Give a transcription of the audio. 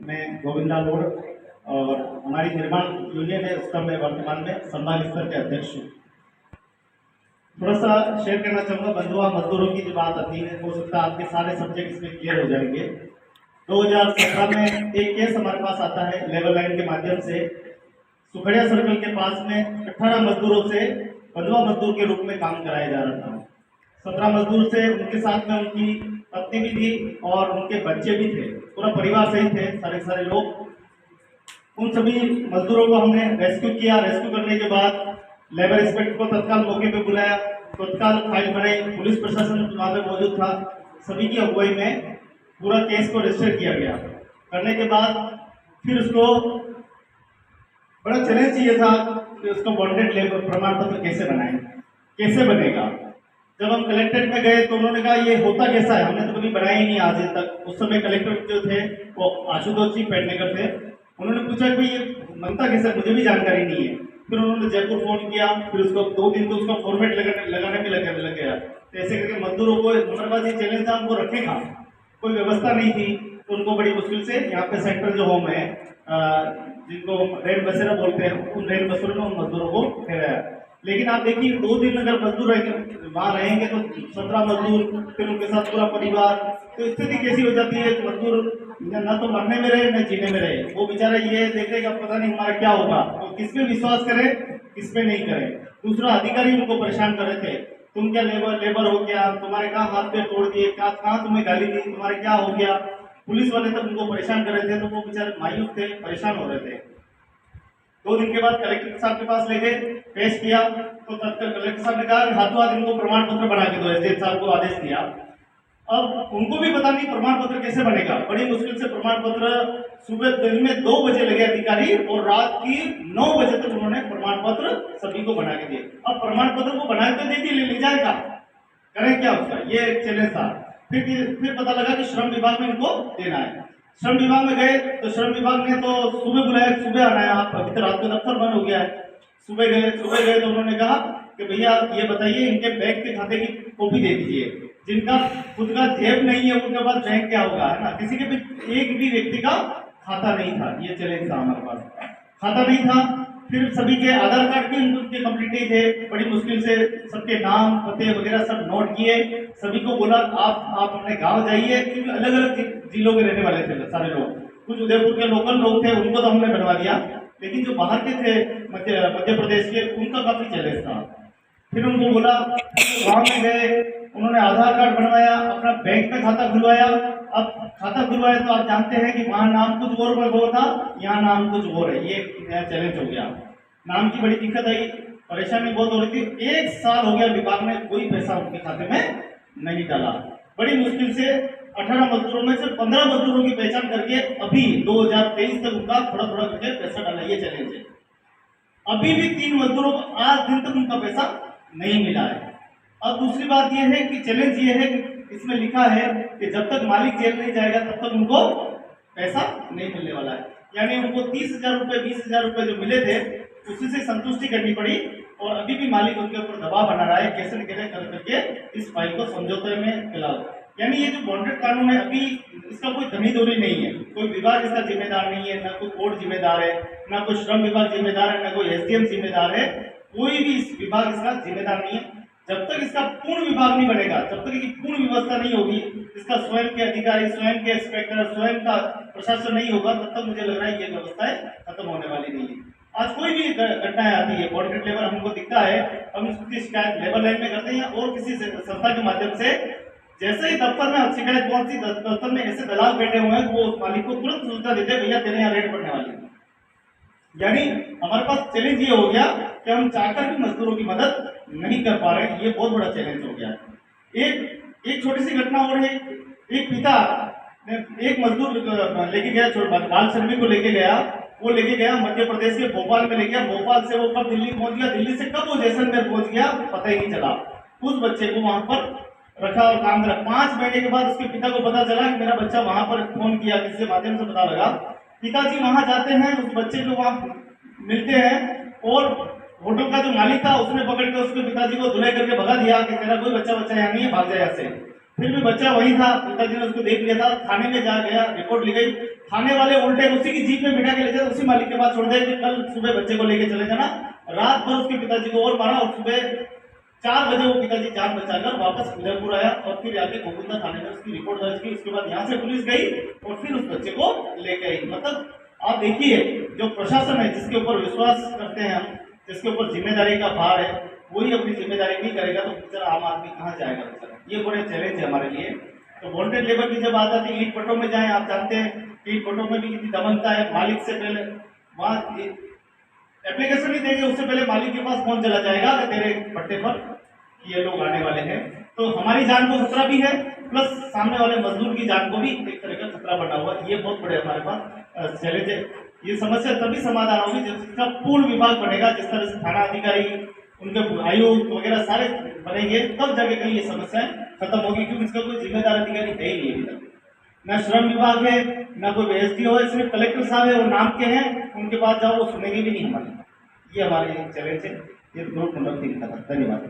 मैं गोविंदा लोड और हमारी निर्माण यूनियन है, उसका मैं वर्तमान में संभाग स्तर के अध्यक्ष हूँ। थोड़ा सा शेयर करना चाहूँगा। बंधुआ मजदूरों की जो बात आती है, हो सकता है आपके सारे सब्जेक्ट इसमें क्लियर हो जाएंगे। 2017 में एक केस हमारे पास आता है लेबर लाइन के माध्यम से। सुखड़िया सर्कल के पास में 18 मजदूरों से बंधुआ मजदूर के रूप में काम कराया जा रहा था। 17 मजदूर थे, उनके साथ में उनकी पत्नी भी थी और उनके बच्चे भी थे, पूरा परिवार सही थे, सारे लोग। उन सभी मजदूरों को हमने रेस्क्यू किया। रेस्क्यू करने के बाद लेबर इंस्पेक्टर को तत्काल मौके पे बुलाया, तत्काल फाइल बनाई, पुलिस प्रशासन वहां पे मौजूद था। सभी की अगुवाई में पूरा केस को रजिस्टर किया गया। करने के बाद फिर उसको बड़ा चैलेंज ये था कि उसको बॉन्डेड लेबर प्रमाण पत्र कैसे बनाए, कैसे बनेगा। जब हम कलेक्ट्रेट में गए तो उन्होंने कहा ये होता कैसा है, हमने तो कभी बनाया ही नहीं आज तक। उस समय कलेक्टर जो थे वो आशुतोष जी पेडनेकर थे। उन्होंने पूछा कि ये बनता कैसा, मुझे भी जानकारी नहीं है। फिर उन्होंने जयपुर फोन किया, फिर उसको 2 दिन तो उसका फॉर्मेट लगाने में लग गया। तो ऐसे करके मजदूरों को हमारे पास ये चैलेंज था, उनको रखेगा, कोई व्यवस्था नहीं थी। तो उनको बड़ी मुश्किल से यहाँ पे सेंट्रल जो होम है, जिनको रेल बसेरा बोलते हैं, उन रेल बसों में उन मजदूरों को ठहराया। लेकिन आप देखिए 2 दिन अगर मजदूर वहां रहेंगे तो 17 मजदूर, फिर उनके साथ पूरा परिवार, तो स्थिति कैसी हो जाती है। मजदूर न तो मरने में रहे न जीने में रहे। वो बेचारा ये देखेगा पता नहीं हमारा क्या होगा, तो किस पे विश्वास करे, किस पे नहीं करे। दूसरा अधिकारी उनको परेशान कर रहे थे, तुम क्या लेबर हो गया, तुम्हारे कहाँ हाथ पे तोड़ दिए, कहाँ तुम्हें गाली दी, तुम्हारे क्या हो गया। पुलिस वाले तक उनको परेशान कर रहे थे। तो वो बेचारे मायूस थे, परेशान हो रहे थे। 2 दिन के बाद कलेक्टर साहब के पास ले गए, पेश किया। तो तत्काल कलेक्टर साहब ने कहा कि हाथों हाथ इनको प्रमाण पत्र बना के दो। एसडीएम साहब को आदेश दिया। अब उनको भी पता नहीं प्रमाण पत्र कैसे बनेगा। बड़ी मुश्किल से प्रमाण पत्र सुबह दिन में 2 बजे लगे अधिकारी, और रात की 9 बजे तक उन्होंने प्रमाण पत्र सभी को बना के दिए। अब प्रमाण पत्र को बना के दे दिए, ले जाएगा, करें क्या उसका, ये एक चैलेंज था। फिर पता लगा कि श्रम विभाग में इनको देना है। श्रम विभाग में गए तो श्रम विभाग ने तो सुबह बुलाया, सुबह आना है, आप अभी तो रात में दफ्तर बंद हो गया है। सुबह गए तो उन्होंने कहा कि भैया ये बताइए, इनके बैंक के खाते की कॉपी दे दीजिए। जिनका खुद का जेब नहीं है उनके पास बैंक क्या होगा, है ना। किसी के भी एक भी व्यक्ति का खाता नहीं था। ये चैलेंज था हमारे पास, खाता नहीं था। फिर सभी के आधार कार्ड भी उनके कंप्लीट नहीं थे। बड़ी मुश्किल से सबके नाम पते वगैरह सब नोट किए। सभी को बोला आप अपने गांव जाइए, क्योंकि अलग अलग जिलों के रहने वाले थे सारे लोग। कुछ उदयपुर के लोकल लोग थे, उनको तो हमने बनवा दिया, लेकिन जो बाहर के थे मध्य प्रदेश के, उनका काफी चैलेंज था। फिर उनको बोला, गाँव में गए, उन्होंने आधार कार्ड बनवाया, अपना बैंक में खाता खुलवाया। अब खाता खुलवाया तो आप जानते हैं कि वहां नाम कुछ और था, यहाँ नाम कुछ और है। ये नया चैलेंज हो गया। नाम की बड़ी दिक्कत आई, परेशानी बहुत हो रही थी। 1 साल हो गया विभाग ने कोई पैसा उनके खाते में नहीं डाला। बड़ी मुश्किल से 18 मजदूरों में से 15 मजदूरों की पहचान करके अभी 2023 तक उनका थोड़ा करके पैसा डाला। ये चैलेंज है। अभी भी 3 मजदूरों को आज दिन तक उनका पैसा नहीं मिला है। अब दूसरी बात यह है कि चैलेंज ये है, इसमें लिखा है कि जब तक मालिक जेल नहीं जाएगा तब तक उनको पैसा नहीं मिलने वाला है। यानी उनको 30,000 रुपए 20,000 रुपए जो मिले थे उसी से संतुष्टि करनी पड़ी, और अभी भी मालिक उनके ऊपर दबाव बना रहा है, कैसे न कैसे कर करके इस फाइल को समझौते में खिलाओ। यानी ये जो बॉन्डेड कानून है, अभी इसका कोई धनी दूरी नहीं है, कोई विभाग इसका जिम्मेदार नहीं है, ना कोई कोर्ट जिम्मेदार है, ना कोई श्रम विभाग जिम्मेदार है, ना कोई एसडीएम जिम्मेदार है। कोई भी इस विभाग इसका जिम्मेदार नहीं है। जब तक इसका पूर्ण विभाग नहीं बनेगा, जब तक इसकी पूर्ण व्यवस्था नहीं होगी, इसका स्वयं के अधिकारी, स्वयं के इंस्पेक्टर, स्वयं का प्रशासन नहीं होगा, तब तक मुझे लग रहा है ये व्यवस्थाएं खत्म होने वाली नहीं है। आज कोई भी घटनाएं आती है, बॉन्डेड लेबर हमको दिखता है, हम इसकी शिकायत लेबर लाइन में करते हैं और किसी संस्था के माध्यम से। जैसे ही दफ्तर में शिकायत पहुंचती, दफ्तर में ऐसे दलाल बैठे हुए हैं, वो उस मालिक को तुरंत सूचना देते हैं, भैया तेरे यहाँ रेड पड़ने वाली है। यानी हमारे पास चैलेंज ये हो गया कि हम चाहकर भी मजदूरों की मदद नहीं कर पा रहे। ये बहुत बड़ा चैलेंज हो गया। एक छोटी सी घटना और है। एक पिता एक मजदूर लेके गया, बाल श्रमिक को लेके गया, वो लेके गया मध्य प्रदेश के भोपाल में ले गया। भोपाल से वो कब दिल्ली पहुंच गया, दिल्ली से कब वो जैसलमेर पहुंच गया, पता ही नहीं चला। उस बच्चे को वहां पर रखा और काम करा। 5 महीने के बाद उसके पिता को पता चला कि मेरा बच्चा वहां पर फोन किया, किसी माध्यम से पता लगा। पिताजी वहां जाते हैं, उस बच्चे को वहां मिलते हैं, और होटल का जो मालिक था उसने पकड़ के उसके पिताजी को धुलाई करके भगा दिया कि तेरा कोई बच्चा यहाँ नहीं है, भाग जाए यहाँ से। फिर भी बच्चा वही था, पिताजी ने उसको देख लिया था, थाने में जा गया, रिपोर्ट लिख गई। थाने वाले उल्टे उसी की जीप में बिठा के ले जाते, उसी मालिक के पास छोड़ दे कि कल सुबह बच्चे को लेके चले जाना। रात भर उसके पिताजी को और मारा और सुबह 4 बजे वो पिताजी जान बचाकर वापस उदयपुर आया और फिर आके गोविंदा थाने में उसकी रिपोर्ट दर्ज की। उसके बाद यहाँ से पुलिस गई और फिर उस बच्चे को लेके आई। मतलब आप देखिए, जो प्रशासन है जिसके ऊपर विश्वास करते हैं हम, जिसके ऊपर जिम्मेदारी का भार है, वही अपनी जिम्मेदारी नहीं करेगा तो बेचारा आम आदमी कहाँ जाएगा बेचारा। ये बड़े चैलेंज है हमारे लिए। तो बॉन्डेड लेबर की जब बात आती है, ईंट भट्टों में जाए, आप जानते हैं कि ईंट भट्टों में भी कितनी दमनता है। मालिक से पहले वहाँ एप्लीकेशन नहीं देंगे, उससे पहले मालिक के पास फोन चला जाएगा कि तेरे भट्टे पर ये लोग आने वाले हैं। तो हमारी जान को खतरा भी है, प्लस सामने वाले मजदूर की जान को भी एक तरह का खतरा बना हुआ है। ये बहुत बड़े हमारे पास चैलेंज है। ये समस्या तभी समाधान होगी जब इसका पूर्ण विभाग बनेगा, जिस तरह से थाना अधिकारी, उनके आयुक्त वगैरह सारे बनेंगे, तब जाके कहीं ये समस्या खत्म होगी। क्योंकि इसका कोई जिम्मेदार अधिकारी है ही नहीं अभी तक। न श्रम विभाग है, न कोई एसडीओ है, सिर्फ कलेक्टर साहब है, वो नाम के हैं, उनके पास जाओ वो सुनेंगे भी नहीं हमारी। ये हमारे चैलेंज है। ये ग्रुप नंबर 3 का था। धन्यवाद।